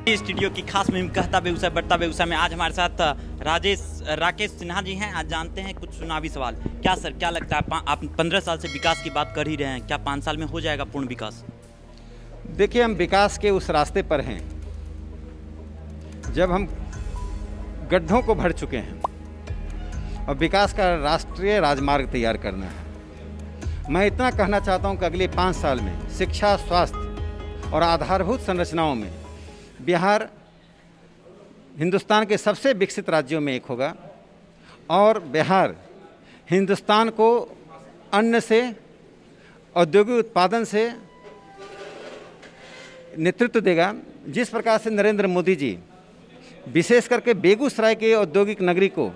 Studio की खास मुहिम कहता बेगूसराय बढ़ता बेगूसराय में आज हमारे साथ राकेश सिन्हा जी हैं। आज जानते हैं कुछ चुनावी सवाल। क्या सर, क्या लगता है, आप 15 साल से विकास की बात कर ही रहे हैं, क्या 5 साल में हो जाएगा पूर्ण विकास? देखिए, हम विकास के उस रास्ते पर हैं जब हम गड्ढों को भर चुके हैं और विकास का राष्ट्रीय राजमार्ग तैयार करना है। मैं इतना कहना चाहता हूं कि अगले 5 साल में शिक्षा, स्वास्थ्य और आधारभूत संरचनाओं में बिहार हिंदुस्तान के सबसे विकसित राज्यों में एक होगा और बिहार हिंदुस्तान को अन्न से, औद्योगिक उत्पादन से नेतृत्व देगा। जिस प्रकार से नरेंद्र मोदी जी विशेष करके बेगूसराय के औद्योगिक नगरी को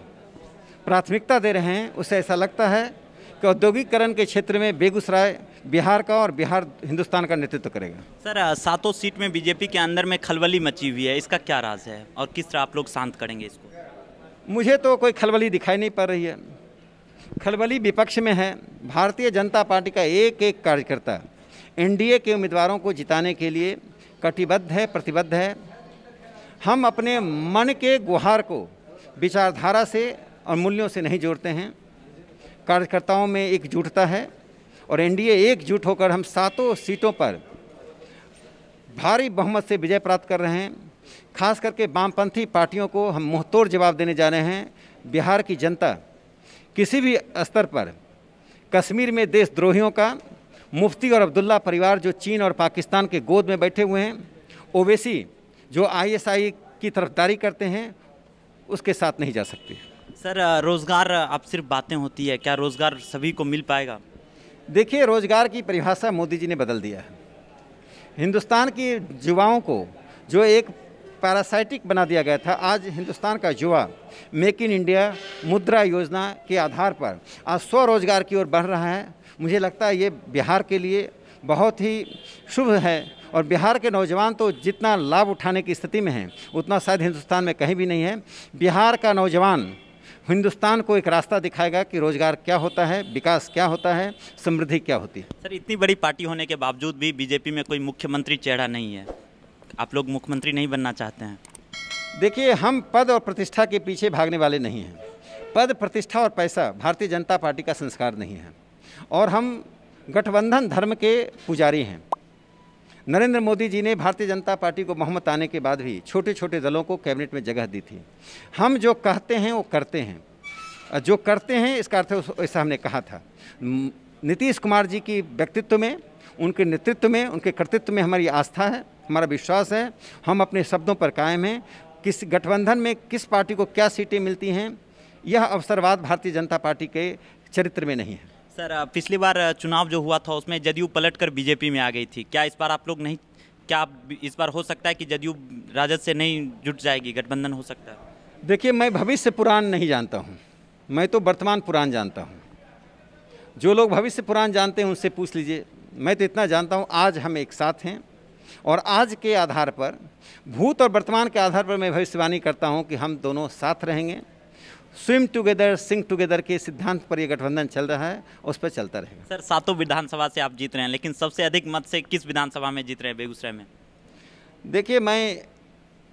प्राथमिकता दे रहे हैं, उससे ऐसा लगता है कि औद्योगिकरण के क्षेत्र में बेगूसराय बिहार का और बिहार हिंदुस्तान का नेतृत्व करेगा। सर, 7 सीट में बीजेपी के अंदर में खलबली मची हुई है, इसका क्या राज है और किस तरह आप लोग शांत करेंगे इसको? मुझे तो कोई खलबली दिखाई नहीं पड़ रही है। खलबली विपक्ष में है। भारतीय जनता पार्टी का एक एक कार्यकर्ता एनडीए के उम्मीदवारों को जिताने के लिए कटिबद्ध है, प्रतिबद्ध है। हम अपने मन के गुहार को विचारधारा से और मूल्यों से नहीं जोड़ते हैं। कार्यकर्ताओं में एकजुटता है और एनडीए एकजुट होकर हम 7 सीटों पर भारी बहुमत से विजय प्राप्त कर रहे हैं। खास करके वामपंथी पार्टियों को हम मुंहतोड़ जवाब देने जा रहे हैं। बिहार की जनता किसी भी स्तर पर कश्मीर में देशद्रोहियों का, मुफ्ती और अब्दुल्ला परिवार जो चीन और पाकिस्तान के गोद में बैठे हुए हैं, ओवैसी जो आईएसआई की तरफदारी करते हैं, उसके साथ नहीं जा सकती। सर, रोज़गार अब सिर्फ बातें होती है, क्या रोज़गार सभी को मिल पाएगा? देखिए, रोज़गार की परिभाषा मोदी जी ने बदल दिया है। हिंदुस्तान की युवाओं को जो एक पैरासाइटिक बना दिया गया था, आज हिंदुस्तान का युवा मेक इन इंडिया मुद्रा योजना के आधार पर आज स्वरोजगार की ओर बढ़ रहा है। मुझे लगता है ये बिहार के लिए बहुत ही शुभ है और बिहार के नौजवान तो जितना लाभ उठाने की स्थिति में हैं उतना शायद हिंदुस्तान में कहीं भी नहीं है। बिहार का नौजवान हिंदुस्तान को एक रास्ता दिखाएगा कि रोजगार क्या होता है, विकास क्या होता है, समृद्धि क्या होती है। सर, इतनी बड़ी पार्टी होने के बावजूद भी बीजेपी में कोई मुख्यमंत्री चेहरा नहीं है। आप लोग मुख्यमंत्री नहीं बनना चाहते हैं? देखिए, हम पद और प्रतिष्ठा के पीछे भागने वाले नहीं हैं। पद, प्रतिष्ठा और पैसा भारतीय जनता पार्टी का संस्कार नहीं है और हम गठबंधन धर्म के पुजारी हैं। नरेंद्र मोदी जी ने भारतीय जनता पार्टी को बहुमत आने के बाद भी छोटे छोटे दलों को कैबिनेट में जगह दी थी। हम जो कहते हैं वो करते हैं, जो करते हैं इसका अर्थ ऐसा हमने कहा था। नीतीश कुमार जी की व्यक्तित्व में, उनके नेतृत्व में, उनके कर्तृत्व में हमारी आस्था है, हमारा विश्वास है। हम अपने शब्दों पर कायम हैं। किस गठबंधन में किस पार्टी को क्या सीटें मिलती हैं, यह अवसरवाद भारतीय जनता पार्टी के चरित्र में नहीं है। सर, पिछली बार चुनाव जो हुआ था उसमें जदयू पलटकर बीजेपी में आ गई थी। क्या इस बार आप लोग नहीं, क्या इस बार हो सकता है कि जदयू राजद से नहीं जुट जाएगी, गठबंधन हो सकता है? देखिए, मैं भविष्य पुराण नहीं जानता हूँ, मैं तो वर्तमान पुराण जानता हूँ। जो लोग भविष्य पुराण जानते हैं उनसे पूछ लीजिए। मैं तो इतना जानता हूँ, आज हम एक साथ हैं और आज के आधार पर, भूत और वर्तमान के आधार पर मैं भविष्यवाणी करता हूँ कि हम दोनों साथ रहेंगे। स्विम टुगेदर, सिंक टुगेदर के सिद्धांत पर यह गठबंधन चल रहा है, उस पर चलता रहेगा। सर, 7 विधानसभा से आप जीत रहे हैं, लेकिन सबसे अधिक मत से किस विधानसभा में जीत रहे हैं बेगूसराय में? देखिए,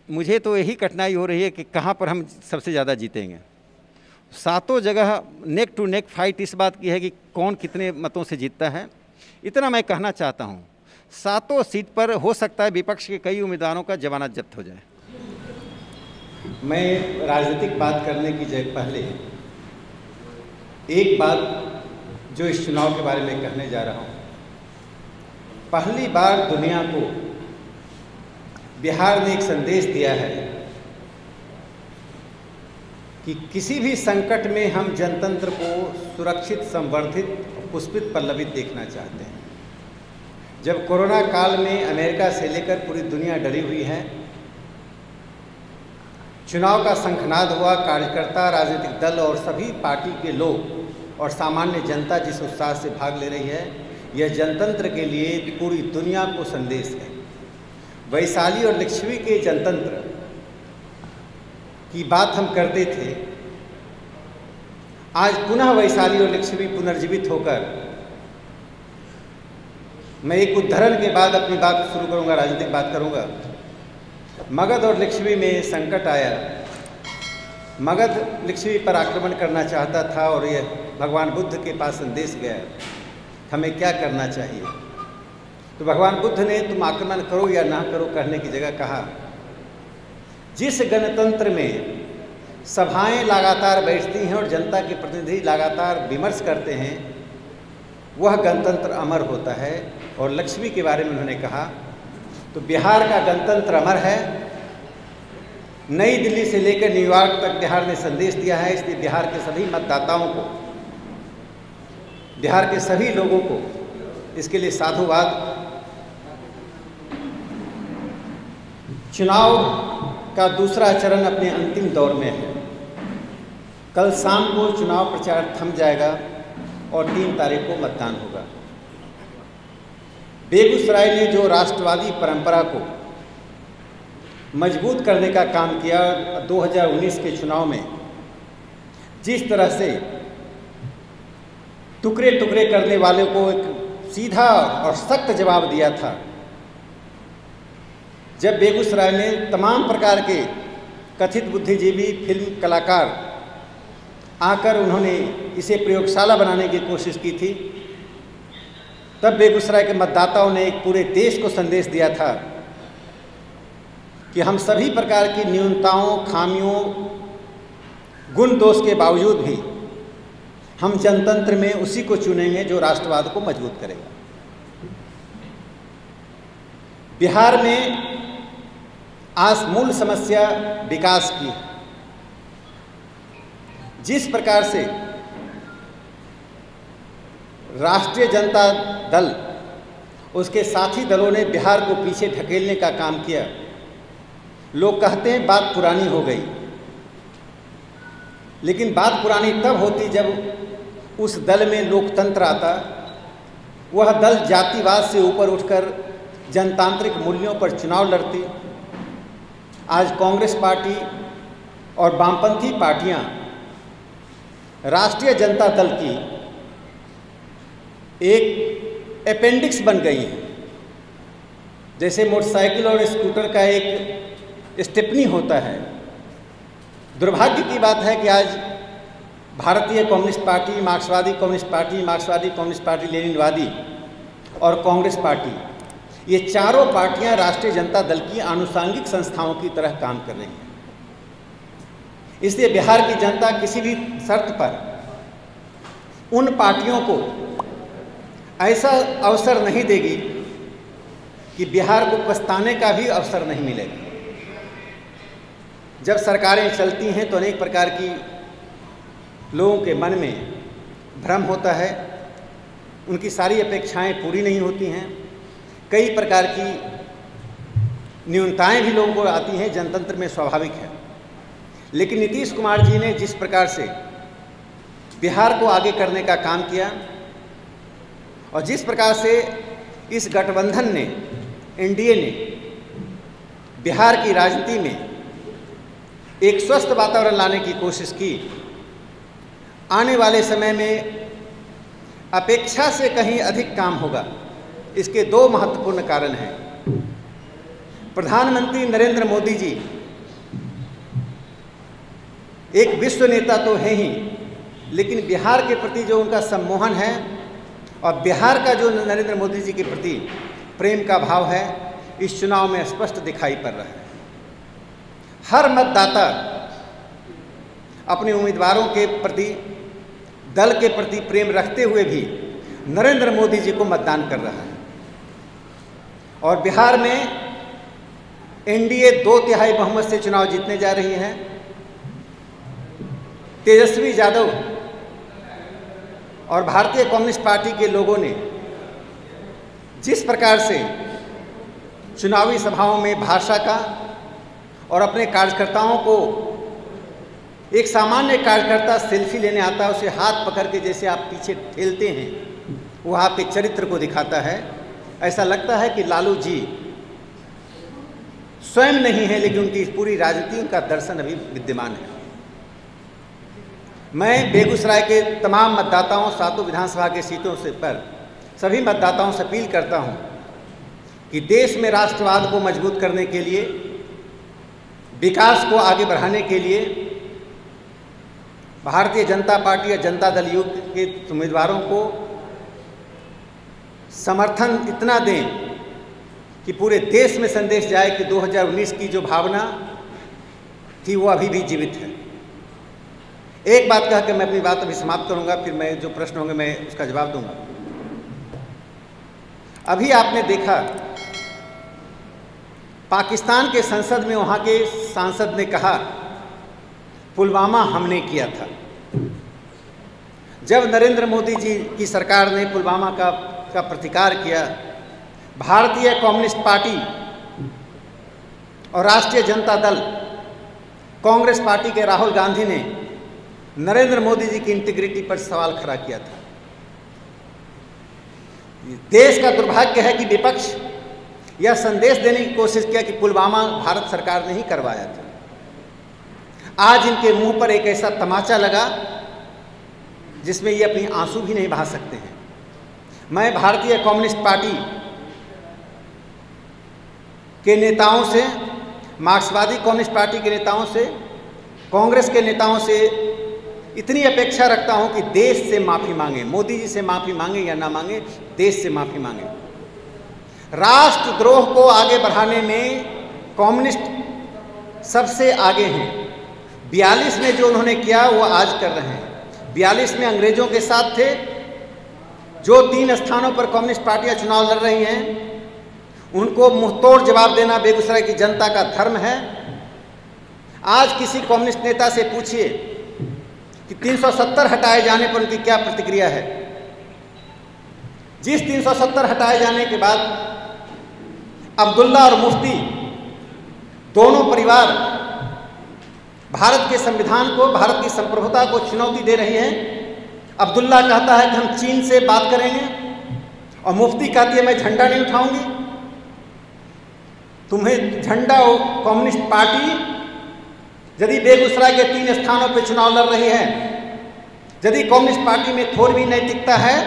मुझे तो यही कठिनाई हो रही है कि कहाँ पर हम सबसे ज़्यादा जीतेंगे। 7 जगह नेक टू नेक फाइट इस बात की है कि कौन कितने मतों से जीतता है। इतना मैं कहना चाहता हूँ, 7 सीट पर हो सकता है विपक्ष के कई उम्मीदवारों का जमानत जब्त हो जाए। मैं राजनीतिक बात करने की जगह पहले एक बात जो इस चुनाव के बारे में कहने जा रहा हूँ। पहली बार दुनिया को बिहार ने एक संदेश दिया है कि किसी भी संकट में हम जनतंत्र को सुरक्षित, संवर्धित और पुष्पित पल्लवित देखना चाहते हैं। जब कोरोना काल में अमेरिका से लेकर पूरी दुनिया डरी हुई है, चुनाव का शंखनाद हुआ, कार्यकर्ता, राजनीतिक दल और सभी पार्टी के लोग और सामान्य जनता जिस उत्साह से भाग ले रही है, यह जनतंत्र के लिए पूरी दुनिया को संदेश है। वैशाली और लिच्छवी के जनतंत्र की बात हम करते थे, आज पुनः वैशाली और लिच्छवी पुनर्जीवित होकर मैं एक उद्धरण के बाद अपनी बात शुरू करूंगा, राजनीतिक बात करूंगा। मगध और लिच्छवी में संकट आया। मगध लिच्छवी पर आक्रमण करना चाहता था और यह भगवान बुद्ध के पास संदेश गया, हमें क्या करना चाहिए। तो भगवान बुद्ध ने तुम आक्रमण करो या ना करो कहने की जगह कहा, जिस गणतंत्र में सभाएं लगातार बैठती हैं और जनता के प्रतिनिधि लगातार विमर्श करते हैं, वह गणतंत्र अमर होता है। और लिच्छवी के बारे में उन्होंने कहा, तो बिहार का गणतंत्र अमर है। नई दिल्ली से लेकर न्यूयॉर्क तक बिहार ने संदेश दिया है, इसलिए बिहार के सभी मतदाताओं को, बिहार के सभी लोगों को इसके लिए साधुवाद। चुनाव का दूसरा चरण अपने अंतिम दौर में है। कल शाम को चुनाव प्रचार थम जाएगा और 3 तारीख को मतदान होगा। बेगूसराय ने जो राष्ट्रवादी परंपरा को मजबूत करने का काम किया, 2019 के चुनाव में जिस तरह से टुकड़े टुकड़े करने वाले को एक सीधा और सख्त जवाब दिया था, जब बेगूसराय में तमाम प्रकार के कथित बुद्धिजीवी फिल्म कलाकार आकर उन्होंने इसे प्रयोगशाला बनाने की कोशिश की थी, तब बेगूसराय के मतदाताओं ने एक पूरे देश को संदेश दिया था कि हम सभी प्रकार की न्यूनताओं, खामियों, गुण दोष के बावजूद भी हम जनतंत्र में उसी को चुनेंगे जो राष्ट्रवाद को मजबूत करेगा। बिहार में आज मूल समस्या विकास की है। जिस प्रकार से राष्ट्रीय जनता दल, उसके साथी दलों ने बिहार को पीछे ढकेलने का काम किया, लोग कहते हैं बात पुरानी हो गई, लेकिन बात पुरानी तब होती जब उस दल में लोकतंत्र आता, वह दल जातिवाद से ऊपर उठकर जनतांत्रिक मूल्यों पर चुनाव लड़ती। आज कांग्रेस पार्टी और वामपंथी पार्टियां राष्ट्रीय जनता दल की एक अपेंडिक्स बन गई है। जैसे मोटरसाइकिल और स्कूटर का एक स्टेपनी होता है। दुर्भाग्य की बात है कि आज भारतीय कम्युनिस्ट पार्टी, मार्क्सवादी कम्युनिस्ट पार्टी, मार्क्सवादी कम्युनिस्ट पार्टी लेनिनवादी और कांग्रेस पार्टी, ये चारों पार्टियां राष्ट्रीय जनता दल की आनुषंगिक संस्थाओं की तरह काम कर रही हैं। इसलिए बिहार की जनता किसी भी शर्त पर उन पार्टियों को ऐसा अवसर नहीं देगी कि बिहार को पछताने का भी अवसर नहीं मिलेगा। जब सरकारें चलती हैं तो अनेक प्रकार की लोगों के मन में भ्रम होता है, उनकी सारी अपेक्षाएं पूरी नहीं होती हैं, कई प्रकार की न्यूनताएं भी लोगों को आती हैं, जनतंत्र में स्वाभाविक है। लेकिन नीतीश कुमार जी ने जिस प्रकार से बिहार को आगे करने का काम किया और जिस प्रकार से इस गठबंधन ने, एनडीए ने बिहार की राजनीति में एक स्वस्थ वातावरण लाने की कोशिश की, आने वाले समय में अपेक्षा से कहीं अधिक काम होगा। इसके 2 महत्वपूर्ण कारण हैं। प्रधानमंत्री नरेंद्र मोदी जी एक विश्व नेता तो है ही, लेकिन बिहार के प्रति जो उनका सम्मोहन है और बिहार का जो नरेंद्र मोदी जी के प्रति प्रेम का भाव है, इस चुनाव में स्पष्ट दिखाई पड़ रहा है। हर मतदाता अपने उम्मीदवारों के प्रति, दल के प्रति प्रेम रखते हुए भी नरेंद्र मोदी जी को मतदान कर रहा है। और बिहार में एनडीए 2/3 बहुमत से चुनाव जीतने जा रही है। तेजस्वी यादव और भारतीय कम्युनिस्ट पार्टी के लोगों ने जिस प्रकार से चुनावी सभाओं में भाषा का और अपने कार्यकर्ताओं को, एक सामान्य कार्यकर्ता सेल्फी लेने आता है, उसे हाथ पकड़ के जैसे आप पीछे ठेलते हैं, वो आपके चरित्र को दिखाता है। ऐसा लगता है कि लालू जी स्वयं नहीं है, लेकिन उनकी पूरी राजनीति का दर्शन अभी विद्यमान है। मैं बेगूसराय के तमाम मतदाताओं, 7 विधानसभा के सीटों से पर सभी मतदाताओं से अपील करता हूं कि देश में राष्ट्रवाद को मजबूत करने के लिए विकास को आगे बढ़ाने के लिए भारतीय जनता पार्टी और जनता दल यूथ के उम्मीदवारों को समर्थन इतना दें कि पूरे देश में संदेश जाए कि 2019 की जो भावना थी वो अभी भी जीवित है। एक बात कह के मैं अपनी बात अभी समाप्त करूंगा, फिर मैं जो प्रश्न होंगे मैं उसका जवाब दूंगा। अभी आपने देखा पाकिस्तान के संसद में वहाँ के सांसद ने कहा पुलवामा हमने किया था। जब नरेंद्र मोदी जी की सरकार ने पुलवामा का प्रतिकार किया, भारतीय कम्युनिस्ट पार्टी और राष्ट्रीय जनता दल कांग्रेस पार्टी के राहुल गांधी ने नरेंद्र मोदी जी की इंटीग्रिटी पर सवाल खड़ा किया था। देश का दुर्भाग्य है कि विपक्ष यह संदेश देने की कोशिश किया कि पुलवामा भारत सरकार ने ही करवाया था। आज इनके मुंह पर एक ऐसा तमाचा लगा जिसमें ये अपनी आंसू भी नहीं बहा सकते हैं। मैं भारतीय कम्युनिस्ट पार्टी के नेताओं से, मार्क्सवादी कम्युनिस्ट पार्टी के नेताओं से, कांग्रेस के नेताओं से इतनी अपेक्षा रखता हूं कि देश से माफ़ी मांगे, मोदी जी से माफ़ी मांगे या ना मांगे, देश से माफ़ी मांगे। राष्ट्रद्रोह को आगे बढ़ाने में कम्युनिस्ट सबसे आगे हैं। 42 में जो उन्होंने किया वो आज कर रहे हैं। 42 में अंग्रेजों के साथ थे। जो 3 स्थानों पर कम्युनिस्ट पार्टियां चुनाव लड़ रही हैं उनको मुंहतोड़ जवाब देना बेगूसराय की जनता का धर्म है। आज किसी कम्युनिस्ट नेता से पूछिए कि 370 हटाए जाने पर उनकी क्या प्रतिक्रिया है। जिस 370 हटाए जाने के बाद अब्दुल्ला और मुफ्ती दोनों परिवार भारत के संविधान को, भारत की संप्रभुता को चुनौती दे रही हैं। अब्दुल्ला कहता है कि हम चीन से बात करेंगे और मुफ्ती कहती है मैं झंडा नहीं उठाऊंगी। तुम्हें झंडा कम्युनिस्ट पार्टी यदि बेगूसराय के 3 स्थानों पर चुनाव लड़ रही है, यदि कम्युनिस्ट पार्टी में थोड़ी भी नैतिकता है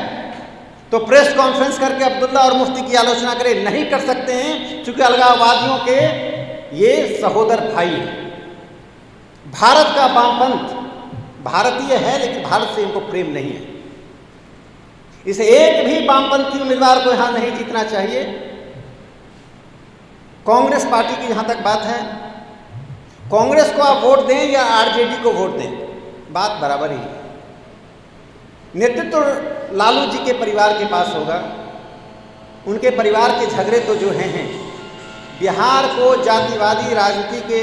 तो प्रेस कॉन्फ्रेंस करके अब्दुल्ला और मुफ्ती की आलोचना करे। नहीं कर सकते हैं क्योंकि अलगाववादियों के ये सहोदर भाई हैं। भारत का वामपंथ भारतीय है लेकिन भारत से इनको प्रेम नहीं है। इसे एक भी वामपंथी उम्मीदवार को यहां नहीं जीतना चाहिए। कांग्रेस पार्टी की जहां तक बात है, कांग्रेस को आप वोट दें या आरजेडी को वोट दें, बात बराबर ही है। नेतृत्व लालू जी के परिवार के पास होगा। उनके परिवार के झगड़े तो जो हैं बिहार को जातिवादी राजनीति के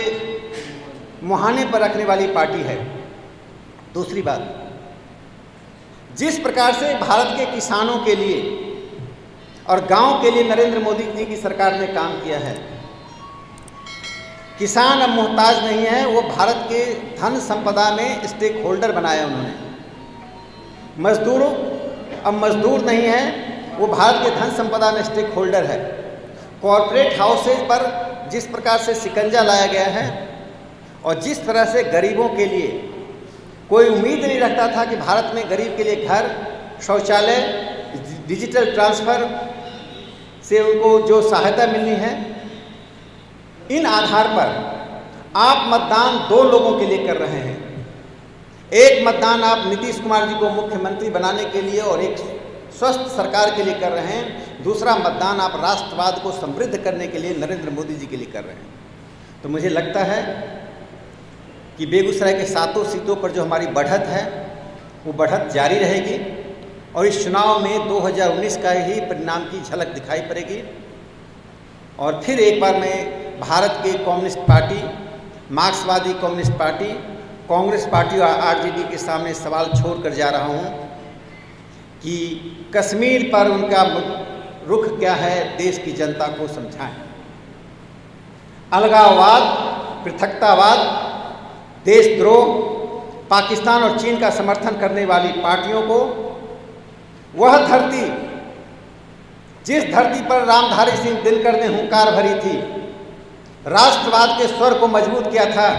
मुहाने पर रखने वाली पार्टी है। दूसरी बात, जिस प्रकार से भारत के किसानों के लिए और गांव के लिए नरेंद्र मोदी जी की सरकार ने काम किया है, किसान अब मोहताज नहीं है, वो भारत के धन संपदा में स्टेक होल्डर बनाया उन्होंने। मजदूरों अब मजदूर नहीं है, वो भारत के धन संपदा में स्टेक होल्डर है। कॉरपोरेट हाउसेज पर जिस प्रकार से शिकंजा लाया गया है और जिस तरह से गरीबों के लिए कोई उम्मीद नहीं रखता था कि भारत में गरीब के लिए घर, शौचालय, डिजिटल ट्रांसफ़र से उनको जो सहायता मिलनी है, इन आधार पर आप मतदान 2 लोगों के लिए कर रहे हैं। एक मतदान आप नीतीश कुमार जी को मुख्यमंत्री बनाने के लिए और एक स्वस्थ सरकार के लिए कर रहे हैं। दूसरा मतदान आप राष्ट्रवाद को समृद्ध करने के लिए नरेंद्र मोदी जी के लिए कर रहे हैं। तो मुझे लगता है कि बेगूसराय के 7 सीटों पर जो हमारी बढ़त है वो बढ़त जारी रहेगी और इस चुनाव में 2019 का ही परिणाम की झलक दिखाई पड़ेगी। और फिर एक बार मैं भारत के कम्युनिस्ट पार्टी, मार्क्सवादी कम्युनिस्ट पार्टी, कांग्रेस पार्टी और आरजेडी के सामने सवाल छोड़कर जा रहा हूं कि कश्मीर पर उनका रुख क्या है, देश की जनता को समझाएं। अलगाववाद, पृथकतावाद, देशद्रोह, पाकिस्तान और चीन का समर्थन करने वाली पार्टियों को वह धरती, जिस धरती पर रामधारी सिंह दिनकर ने हुंकार भरी थी, राष्ट्रवाद के स्वर को मजबूत किया था,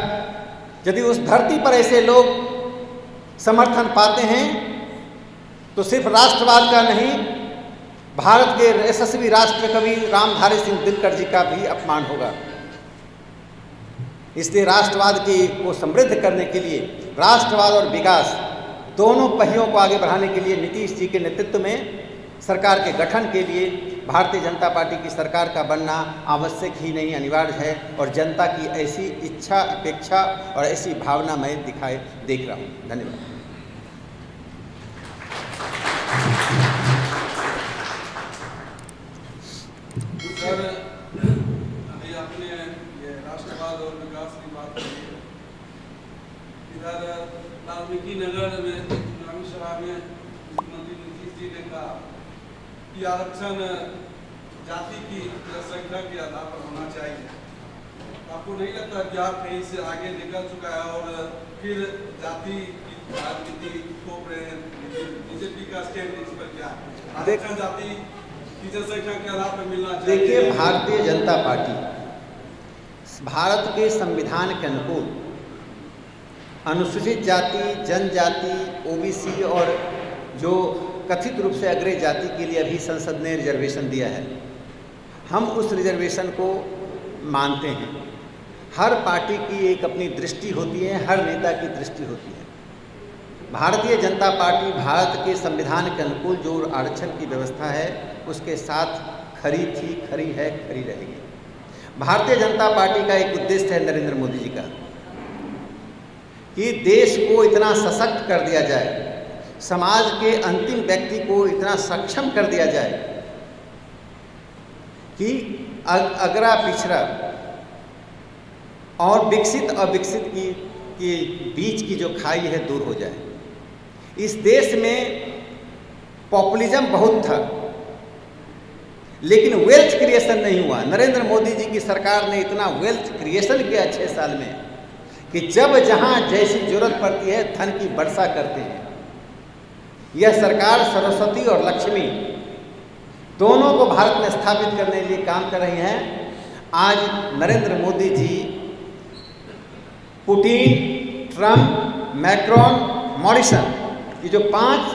यदि उस धरती पर ऐसे लोग समर्थन पाते हैं तो सिर्फ राष्ट्रवाद का नहीं, भारत के यशस्वी राष्ट्र कवि रामधारी सिंह दिनकर जी का भी अपमान होगा। इसलिए राष्ट्रवाद को समृद्ध करने के लिए, राष्ट्रवाद और विकास दोनों पहियों को आगे बढ़ाने के लिए नीतीश जी के नेतृत्व में सरकार के गठन के लिए भारतीय जनता पार्टी की सरकार का बनना आवश्यक ही नहीं, अनिवार्य है। और जनता की ऐसी इच्छा, अपेक्षा और ऐसी भावना मैं देख रहा हूँ। धन्यवाद। सर, अभी आपने ये राष्ट्रवाद और विकास की बात की। इधर वाल्मीकि नगर में चुनावी सभा में मुख्यमंत्री नीतीश जी ने कहा कि आरक्षण जाति की जनसंख्या के आधार पर होना चाहिए। आपको नहीं लगता कि आप कहीं से आगे निकल चुका है और फिर जाति की राजनीति को बीजेपी का स्टैंड इस पर क्या है? आरक्षण जाति की जनसंख्या के आधार पर मिलना चाहिए। देखिए, भारतीय जनता पार्टी भारत के संविधान के अनुकूल अनुसूचित जाति, जनजाति, ओबीसी और जो कथित रूप से अग्रज जाति के लिए अभी संसद ने रिजर्वेशन दिया है, हम उस रिजर्वेशन को मानते हैं। हर पार्टी की एक अपनी दृष्टि होती है, हर नेता की दृष्टि होती है। भारतीय जनता पार्टी भारत के संविधान के अनुकूल जो आरक्षण की व्यवस्था है उसके साथ खरी थी, खरी है, खरी रहेगी। भारतीय जनता पार्टी का एक उद्देश्य है नरेंद्र मोदी जी का कि देश को इतना सशक्त कर दिया जाए, समाज के अंतिम व्यक्ति को इतना सक्षम कर दिया जाए कि अगरा पिछड़ा और विकसित अविकसित की बीच की जो खाई है दूर हो जाए। इस देश में पॉपुलिज्म बहुत था लेकिन वेल्थ क्रिएशन नहीं हुआ। नरेंद्र मोदी जी की सरकार ने इतना वेल्थ क्रिएशन किया 6 साल में कि जब जहां जैसी जरूरत पड़ती है धन की वर्षा करते हैं। यह सरकार सरस्वती और लक्ष्मी दोनों को भारत में स्थापित करने के लिए काम कर रही हैं। आज Narendra Modi ji Putin, Trump, Macron, Morrison, ये जो 5,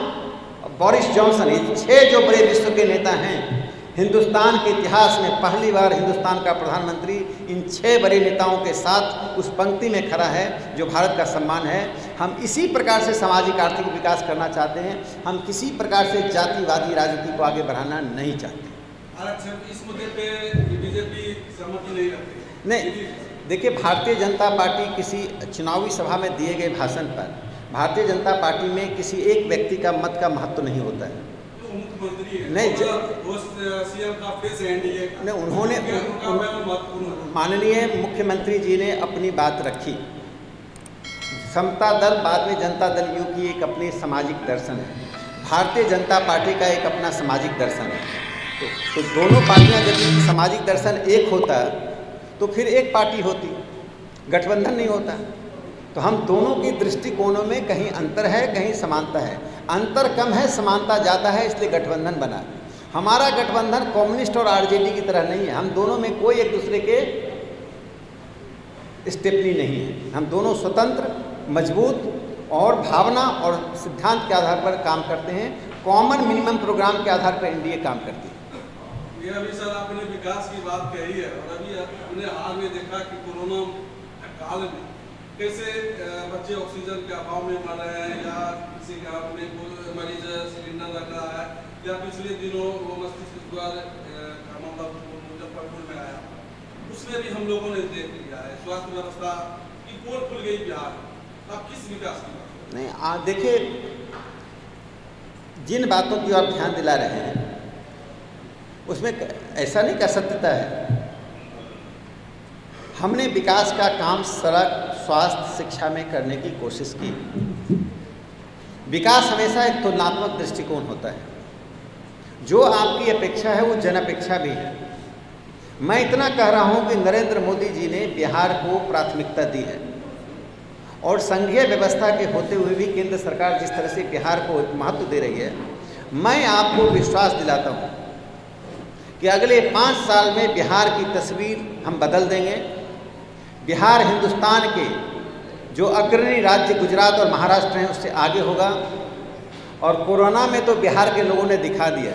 बोरिस जॉनसन, ये 6 जो बड़े विश्व के नेता हैं, हिंदुस्तान के इतिहास में पहली बार हिंदुस्तान का प्रधानमंत्री इन 6 बड़े नेताओं के साथ उस पंक्ति में खड़ा है जो भारत का सम्मान है। हम इसी प्रकार से सामाजिक आर्थिक विकास करना चाहते हैं। हम किसी प्रकार से जातिवादी राजनीति को आगे बढ़ाना नहीं चाहते। आरक्षण इस मुद्दे पे बीजेपी सहमति नहीं रखती। नहीं, देखिए, भारतीय जनता पार्टी किसी चुनावी सभा में दिए गए भाषण पर भारतीय जनता पार्टी में किसी एक व्यक्ति का मत का महत्व नहीं होता है। नहीं, उन्होंने माननीय मुख्यमंत्री जी ने अपनी बात रखी। समता दल, बाद में जनता दल यू की एक अपनी सामाजिक दर्शन है, भारतीय जनता पार्टी का एक अपना सामाजिक दर्शन है। तो दोनों पार्टियां यदि सामाजिक दर्शन एक होता तो फिर एक पार्टी होती, गठबंधन नहीं होता। तो हम दोनों की दृष्टिकोणों में कहीं अंतर है, कहीं समानता है। अंतर कम है, समानता ज़्यादा है, इसलिए गठबंधन बना। हमारा गठबंधन कम्युनिस्ट और आरजेडी की तरह नहीं है। हम दोनों में कोई एक दूसरे के स्टेपनी नहीं है। हम दोनों स्वतंत्र, मजबूत और भावना और सिद्धांत के आधार पर काम करते हैं। कॉमन मिनिमम प्रोग्राम के आधार पर एनडीए काम करती है। ये अभी सर आपने विकास की बात कही है और अभी हमने हाल में देखा कि कोरोना काल में कैसे बच्चे ऑक्सीजन के अभाव में मर रहे हैं या किसी के हाथ में मरीज सिलेंडर लग रहा है, या पिछले दिनों वो मस्तिष्क ज्वर का मामला मुजफ्फरपुर में आया, उसमें भी हम लोगों ने देख लिया है। स्वास्थ्य व्यवस्था की पोल खुल गई बिहार। अब किस विकास की बात? नहीं, देखिए, जिन बातों की आप ध्यान दिला रहे हैं उसमें ऐसा नहीं कह सत्यता है। हमने विकास का काम सड़क, स्वास्थ्य, शिक्षा में करने की कोशिश की। विकास हमेशा एक तुलनात्मक दृष्टिकोण होता है। जो आपकी अपेक्षा है वो जन अपेक्षा भी है। मैं इतना कह रहा हूँ कि नरेंद्र मोदी जी ने बिहार को प्राथमिकता दी है और संघीय व्यवस्था के होते हुए भी केंद्र सरकार जिस तरह से बिहार को महत्व दे रही है, मैं आपको विश्वास दिलाता हूँ कि अगले 5 साल में बिहार की तस्वीर हम बदल देंगे। बिहार हिंदुस्तान के जो अग्रणी राज्य गुजरात और महाराष्ट्र हैं उससे आगे होगा। और कोरोना में तो बिहार के लोगों ने दिखा दिया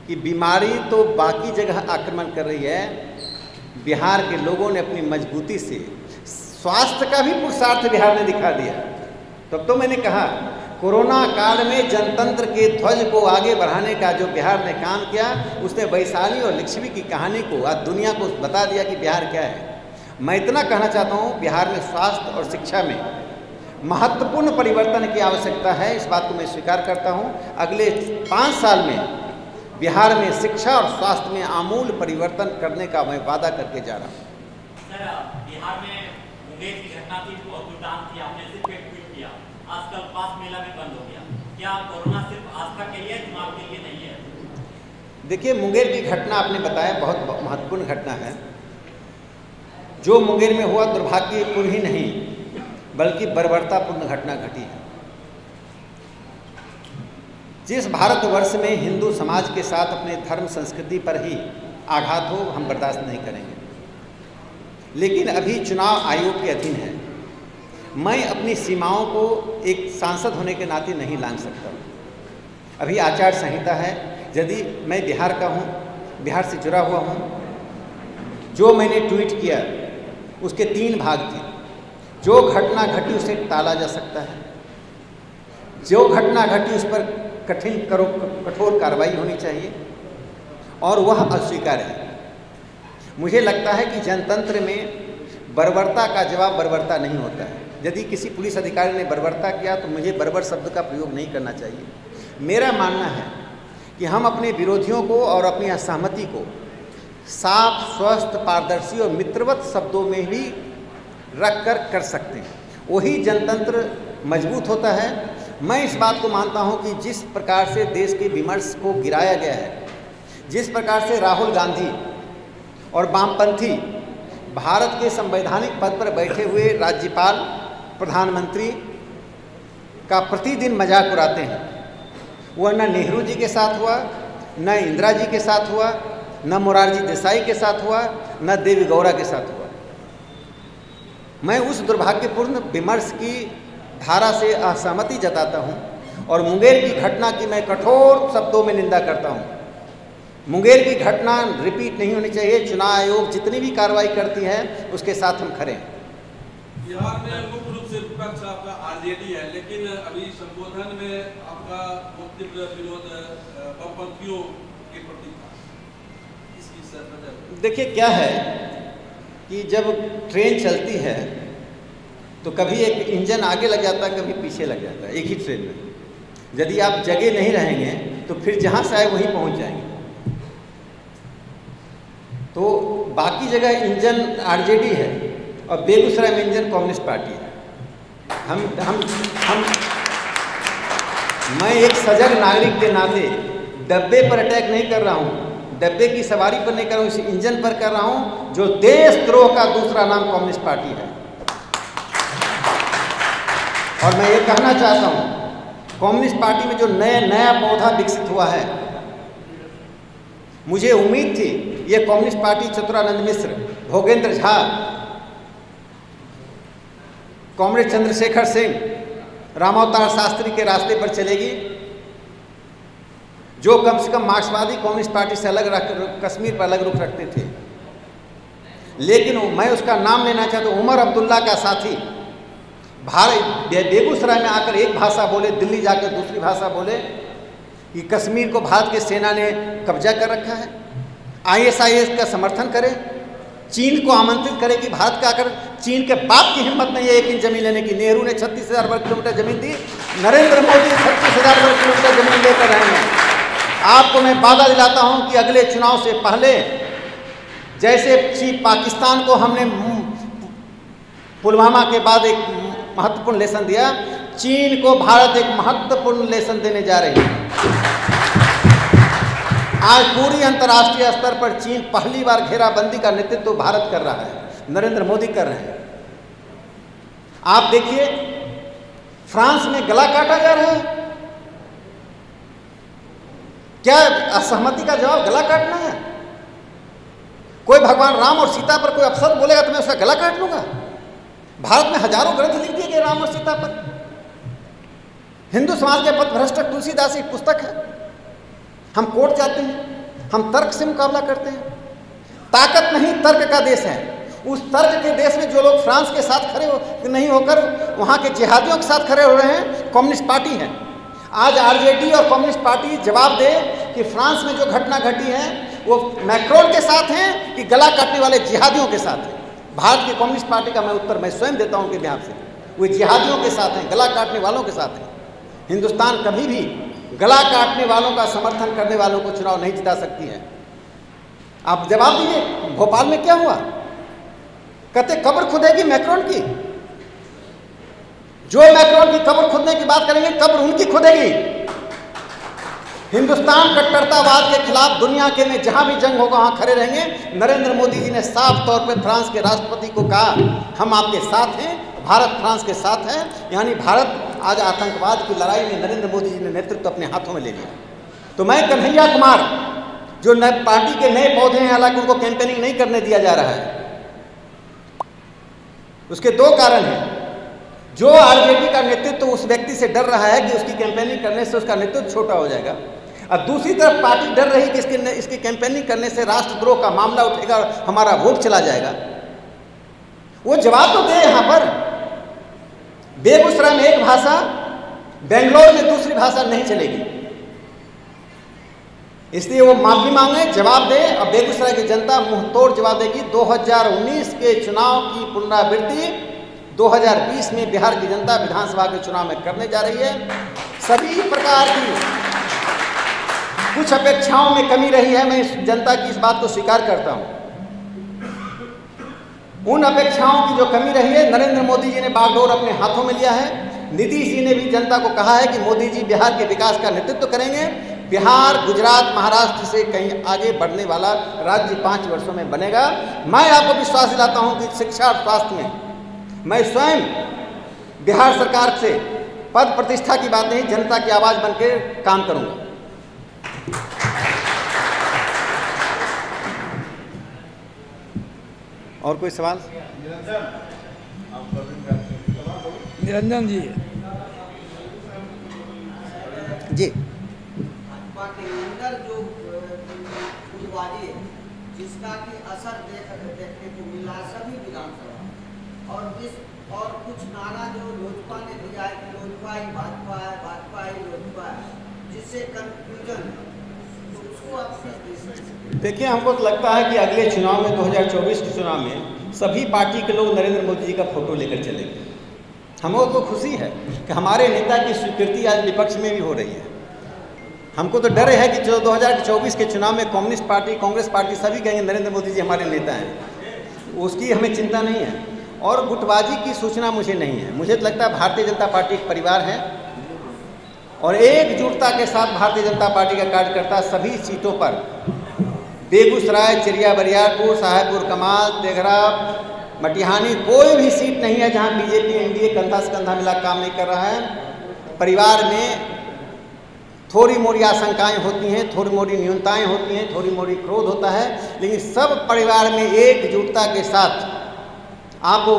कि बीमारी तो बाकी जगह आक्रमण कर रही है, बिहार के लोगों ने अपनी मजबूती से स्वास्थ्य का भी पुरुषार्थ बिहार ने दिखा दिया। तब तो मैंने कहा कोरोना काल में जनतंत्र के ध्वज को आगे बढ़ाने का जो बिहार ने काम किया, उसने वैशाली और लिच्छवी की कहानी को आज दुनिया को बता दिया कि बिहार क्या है। मैं इतना कहना चाहता हूँ, बिहार में स्वास्थ्य और शिक्षा में महत्वपूर्ण परिवर्तन की आवश्यकता है, इस बात को मैं स्वीकार करता हूँ। अगले 5 साल में बिहार में शिक्षा और स्वास्थ्य में आमूल परिवर्तन करने का मैं वादा करके जा रहा हूँ। सर, बिहार में मुंगेर की घटना थी और दुर्दांत थी, आपने सिर्फ एक ट्वीट किया, आजकल पास मेला भी बंद हो गया। क्या कोरोना सिर्फ आस्था के लिए, दिमाग के लिए नहीं है? देखिए, मुंगेर की घटना आपने बताया बहुत महत्वपूर्ण घटना है। जो मुंगेर में हुआ दुर्भाग्यपूर्ण ही नहीं बल्कि बर्बरतापूर्ण घटना घटी है। जिस भारतवर्ष में हिंदू समाज के साथ अपने धर्म संस्कृति पर ही आघात हो, हम बर्दाश्त नहीं करेंगे। लेकिन अभी चुनाव आयोग के अधीन है, मैं अपनी सीमाओं को एक सांसद होने के नाते नहीं लांघ सकता। अभी आचार संहिता है। यदि मैं बिहार का हूँ, बिहार से जुड़ा हुआ हूँ, जो मैंने ट्वीट किया उसके 3 भाग थे। जो घटना घटी उसे टाला जा सकता है, जो घटना घटी उस पर कठोर कार्रवाई होनी चाहिए, और वह अस्वीकार है। मुझे लगता है कि जनतंत्र में बर्बरता का जवाब बर्बरता नहीं होता है। यदि किसी पुलिस अधिकारी ने बर्बरता किया तो मुझे बर्बर शब्द का प्रयोग नहीं करना चाहिए। मेरा मानना है कि हम अपने विरोधियों को और अपनी असहमति को साफ, स्वस्थ, पारदर्शी और मित्रवत शब्दों में भी रख कर सकते हैं। वही जनतंत्र मजबूत होता है। मैं इस बात को मानता हूं कि जिस प्रकार से देश के विमर्श को गिराया गया है, जिस प्रकार से राहुल गांधी और वामपंथी भारत के संवैधानिक पद पर बैठे हुए राज्यपाल, प्रधानमंत्री का प्रतिदिन मजाक उड़ाते हैं, वह न नेहरू जी के साथ हुआ, न इंदिरा जी के साथ हुआ, न मोरारजी देसाई के साथ हुआ, न देवी गौड़ा के साथ हुआ। मैं उस दुर्भाग्यपूर्ण विमर्श की धारा से असहमति जताता हूं और मुंगेर की घटना की मैं कठोर शब्दों में निंदा करता हूं। मुंगेर की घटना रिपीट नहीं होनी चाहिए। चुनाव आयोग जितनी भी कार्रवाई करती है उसके साथ हम खड़े हैं। बिहार में मुख्य रूप से विपक्ष आपका आरजेडी है, लेकिन अभी संबोधन में आपका मुख्य विरोध वामपंथियों के प्रति था। इसकी सर देखिए, क्या है कि जब ट्रेन चलती है तो कभी एक इंजन आगे लग जाता है, कभी पीछे लग जाता है एक ही ट्रेन में। यदि आप जगह नहीं रहेंगे तो फिर जहाँ से आए वहीं पहुँच जाएंगे। तो बाकी जगह इंजन आरजेडी है और बेगूसराय में इंजन कम्युनिस्ट पार्टी है। मैं एक सजग नागरिक के नाते डब्बे पर अटैक नहीं कर रहा हूँ, डब्बे की सवारी पर नहीं कर रहा हूँ, इस इंजन पर कर रहा हूँ जो देशद्रोह का दूसरा नाम कम्युनिस्ट पार्टी है। और मैं ये कहना चाहता हूँ, कम्युनिस्ट पार्टी में जो नया पौधा विकसित हुआ है, मुझे उम्मीद थी ये कम्युनिस्ट पार्टी चतुरानंद मिश्र, भोगेंद्र झा, कॉमरेड चंद्रशेखर सिंह, रामावतार शास्त्री के रास्ते पर चलेगी, जो कम से कम मार्क्सवादी कम्युनिस्ट पार्टी से अलग रख, कश्मीर पर अलग रुख रखते थे। लेकिन मैं उसका नाम लेना चाहता हूँ, उमर अब्दुल्ला का साथी बेगूसराय में आकर एक भाषा बोले, दिल्ली जाकर दूसरी भाषा बोले कि कश्मीर को भारत की सेना ने कब्जा कर रखा है। ISIS का समर्थन करे, चीन को आमंत्रित करे कि भारत का आकर, चीन के बाप की हिम्मत नहीं है 1 इंच जमीन लेने की। नेहरू ने 36,000 वर्ग किलोमीटर जमीन दी, नरेंद्र मोदी 36,000 वर्ग किलोमीटर जमीन लेकर रहे हैं। आपको मैं वादा दिलाता हूं कि अगले चुनाव से पहले जैसे पाकिस्तान को हमने पुलवामा के बाद एक महत्वपूर्ण लेसन दिया, चीन को भारत एक महत्वपूर्ण लेसन देने जा रही है। आज पूरी अंतर्राष्ट्रीय स्तर पर चीन पहली बार घेराबंदी का नेतृत्व भारत कर रहा है, नरेंद्र मोदी कर रहे हैं। आप देखिए, फ्रांस में गला काटा जा रहा है। क्या असहमति का जवाब गला काटना है? कोई भगवान राम और सीता पर कोई अपशब्द बोलेगा तो मैं उसका गला काट लूंगा। भारत में हजारों ग्रंथ लिख दिए गए राम और सीता पर। हिंदू समाज के पथभ्रष्ट तुलसीदास की पुस्तक है। हम कोर्ट जाते हैं, हम तर्क से मुकाबला करते हैं। ताकत नहीं तर्क का देश है। उस तर्क के देश में जो लोग फ्रांस के साथ खड़े नहीं होकर वहाँ के जिहादियों के साथ खड़े हो रहे हैं, कम्युनिस्ट पार्टी है। आज आरजेडी और कम्युनिस्ट पार्टी जवाब दे कि फ्रांस में जो घटना घटी है वो मैक्रोन के साथ हैं कि गला काटने वाले जिहादियों के साथ है। भारत की कम्युनिस्ट पार्टी का मैं उत्तर मैं स्वयं देता हूँ उनके बिहार से, वो जिहादियों के साथ हैं, गला काटने वालों के साथ हैं। हिंदुस्तान कभी भी गला काटने वालों का समर्थन करने वालों को चुनाव नहीं जिता सकती है। आप जवाब दीजिए, भोपाल में क्या हुआ? कहते कब्र खुदेगी मैक्रोन की। जो मैक्रोन की कब्र खुदने की बात करेंगे, कब्र उनकी खुदेगी। हिंदुस्तान कट्टरतावाद के खिलाफ दुनिया के में जहां भी जंग होगा वहां खड़े रहेंगे। नरेंद्र मोदी जी ने साफ तौर पर फ्रांस के राष्ट्रपति को कहा, हम आपके साथ हैं, भारत फ्रांस के साथ है। यानी भारत आज आतंकवाद की लड़ाई में नरेंद्र मोदी जी ने नेतृत्व अपने हाथों में ले लिया। तो मैं कन्हैया कुमार, जो नए पार्टी के नए पौधे हैं, हालांकि उनको कैंपेनिंग नहीं करने दिया जा रहा है, उसके दो कारण हैं। जो आरजेडी का नेतृत्व उस व्यक्ति से डर रहा है कि उसकी कैंपेनिंग करने से उसका नेतृत्व छोटा हो जाएगा, और दूसरी तरफ पार्टी डर रही कि इसकी कैंपेनिंग करने से राष्ट्रद्रोह का मामला उठेगा और हमारा वोट चला जाएगा। वो जवाब तो दे। यहाँ पर बेगूसराय में एक भाषा, बेंगलोर में दूसरी भाषा नहीं चलेगी, इसलिए वो माफी मांगे, जवाब दे। और बेगूसराय की जनता मुंहतोड़ जवाब देगी। 2019 के चुनाव की पुनरावृत्ति 2020 में बिहार की जनता विधानसभा के चुनाव में करने जा रही है। सभी प्रकार की कुछ अपेक्षाओं में कमी रही है, मैं इस जनता की इस बात को स्वीकार करता हूं। उन अपेक्षाओं की जो कमी रही है, नरेंद्र मोदी जी ने बागडोर अपने हाथों में लिया है। नीतीश जी ने भी जनता को कहा है कि मोदी जी बिहार के विकास का नेतृत्व करेंगे। बिहार गुजरात महाराष्ट्र से कहीं आगे बढ़ने वाला राज्य 5 वर्षों में बनेगा। मैं आपको विश्वास दिलाता हूं कि शिक्षा और स्वास्थ्य में मैं स्वयं बिहार सरकार से पद प्रतिष्ठा की बात नहीं, जनता की आवाज बनकर काम करूंगा। और कोई सवाल? निरंजन जी जी। भाजपा के अंदर जो गुटबाजी है, जिसका कि असर देखने को मिला सभी विधानसभा, और कुछ नारा जो लोजपा ने दिया है कि लोजपा ही भाजपा है, भाजपा ही लोजपा है, जिससे कंफ्यूजन, तो उसको आप देखिए, हमको तो लगता है कि अगले चुनाव में 2024 के चुनाव में सभी पार्टी के लोग नरेंद्र मोदी जी का फोटो लेकर चलेंगे। हमको तो खुशी है कि हमारे नेता की स्वीकृति आज विपक्ष में भी हो रही है। हमको तो डर है कि जो 2024 के चुनाव में कम्युनिस्ट पार्टी, कांग्रेस पार्टी सभी कहेंगे नरेंद्र मोदी जी हमारे नेता हैं। उसकी हमें चिंता नहीं है। और गुटबाजी की सूचना मुझे नहीं है। मुझे तो लगता है भारतीय जनता पार्टी एक परिवार है और एकजुटता के साथ भारतीय जनता पार्टी का कार्यकर्ता सभी सीटों पर, बेगूसराय, चिरिया बरियारपुर, साहेबपुर कमाल, तेघरा, मटिहानी, कोई भी सीट नहीं है जहां बीजेपी एनडीए कंधा से कंधा मिला काम नहीं कर रहा है। परिवार में थोड़ी मोड़ी आशंकाएं होती हैं, थोड़ी मोड़ी न्यूनताएं होती हैं, थोड़ी मोड़ी क्रोध होता है, लेकिन सब परिवार में एकजुटता के साथ आपको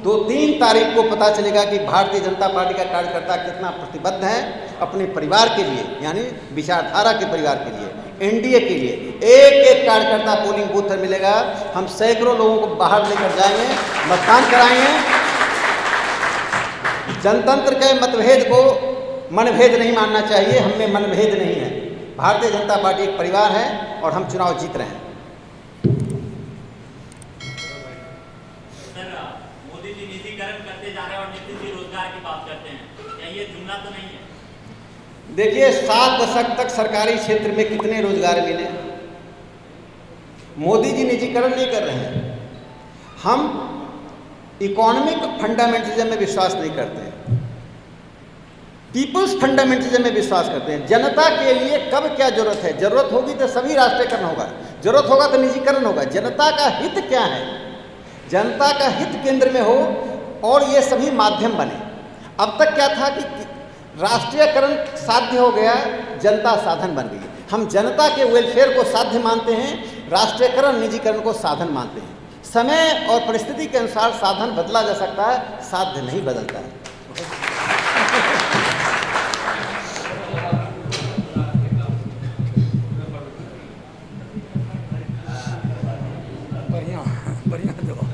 2-3 तारीख को पता चलेगा कि भारतीय जनता पार्टी का कार्यकर्ता कितना प्रतिबद्ध है अपने परिवार के लिए, यानी विचारधारा के परिवार के लिए, एनडीए के लिए। एक एक कार्यकर्ता पोलिंग बूथ पर मिलेगा। हम सैकड़ों लोगों को बाहर लेकर जाएंगे, मतदान कराएंगे। जनतंत्र के मतभेद को मनभेद नहीं मानना चाहिए, हम में मनभेद नहीं है। भारतीय जनता पार्टी एक परिवार है और हम चुनाव जीत रहे हैं। मोदी जी निजीकरण करते जा रहे हैं और नीतीश जी रोजगार की बात करते हैं, क्या ये जुमला तो नहीं है? देखिए, 7 दशक तक सरकारी क्षेत्र में कितने रोजगार मिले? मोदी जी निजीकरण नहीं कर रहे हैं। हम इकोनॉमिक फंडामेंटलिज्म में विश्वास नहीं करते हैं, पीपल्स फंडामेंटलिज्म में विश्वास करते हैं। जनता के लिए कब क्या जरूरत है, जरूरत होगी तो सभी राष्ट्रीयकरण होगा, जरूरत होगा तो निजीकरण होगा। जनता का हित क्या है, जनता का हित केंद्र में हो और ये सभी माध्यम बने। अब तक क्या था कि राष्ट्रीयकरण साध्य हो गया, जनता साधन बन गई। हम जनता के वेलफेयर को साध्य मानते हैं, राष्ट्रीयकरण निजीकरण को साधन मानते हैं। समय और परिस्थिति के अनुसार साधन बदला जा सकता है, साध्य नहीं बदलता है। बढ़िया तो